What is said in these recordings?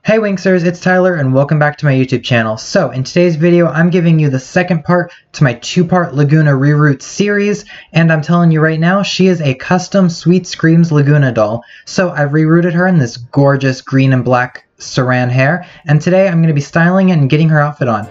Hey Winxers, it's Tyler and welcome back to my YouTube channel. So in today's video, I'm giving you the second part to my two-part Lagoona reroute series, and I'm telling you right now, she is a custom Sweet Screams Lagoona doll. So I've rerouted her in this gorgeous green and black saran hair, and today I'm going to be styling it and getting her outfit on.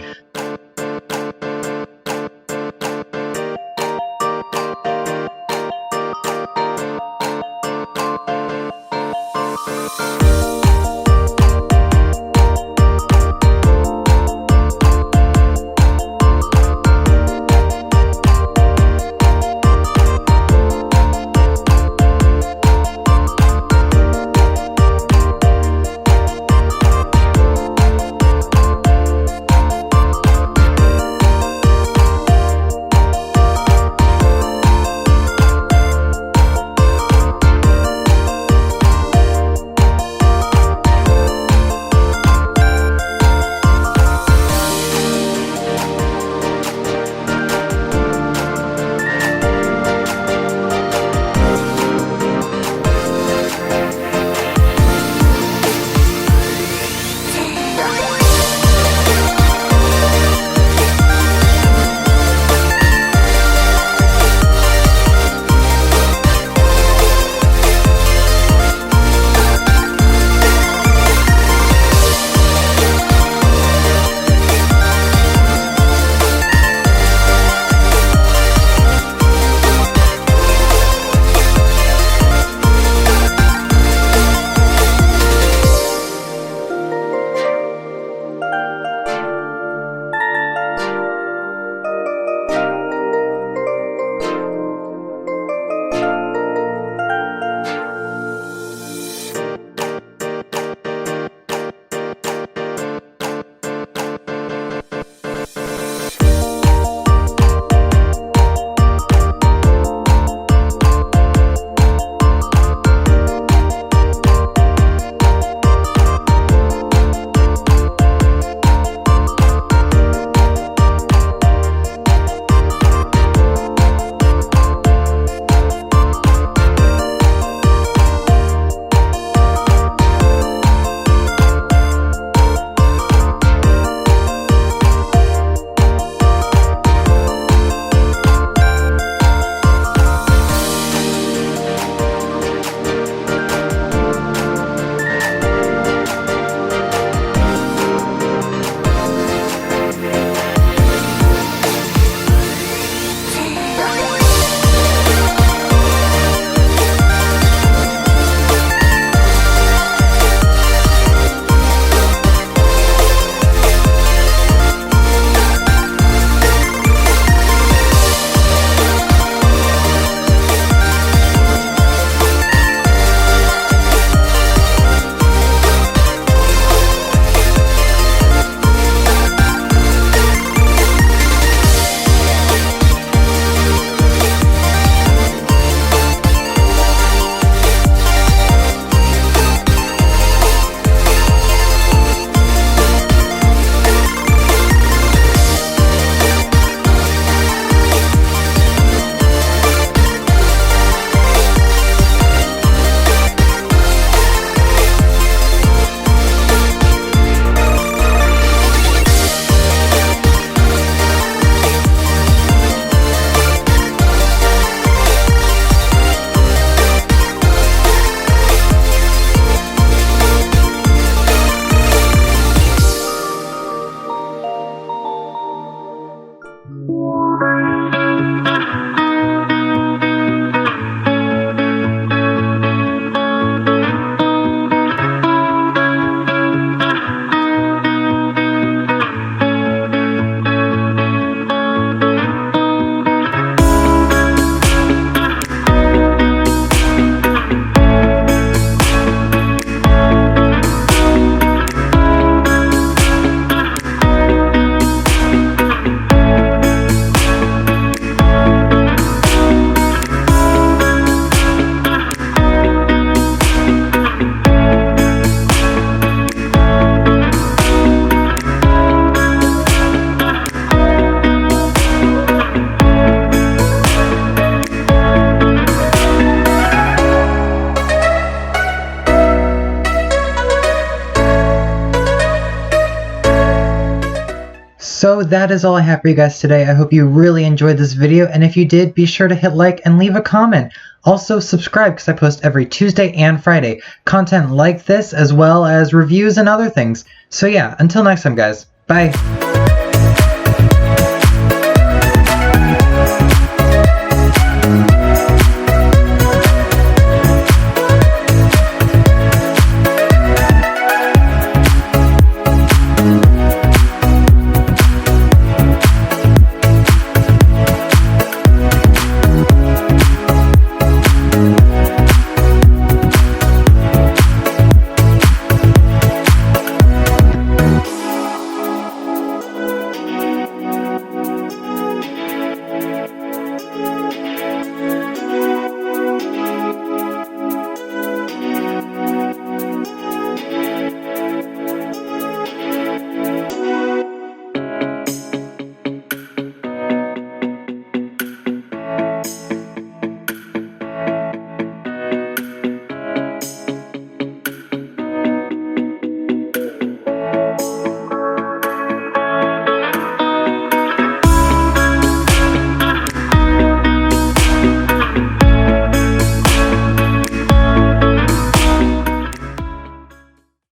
So that is all I have for you guys today. I hope you really enjoyed this video, and if you did, be sure to hit like and leave a comment. Also subscribe because I post every Tuesday and Friday content like this, as well as reviews and other things. So yeah, until next time guys, bye!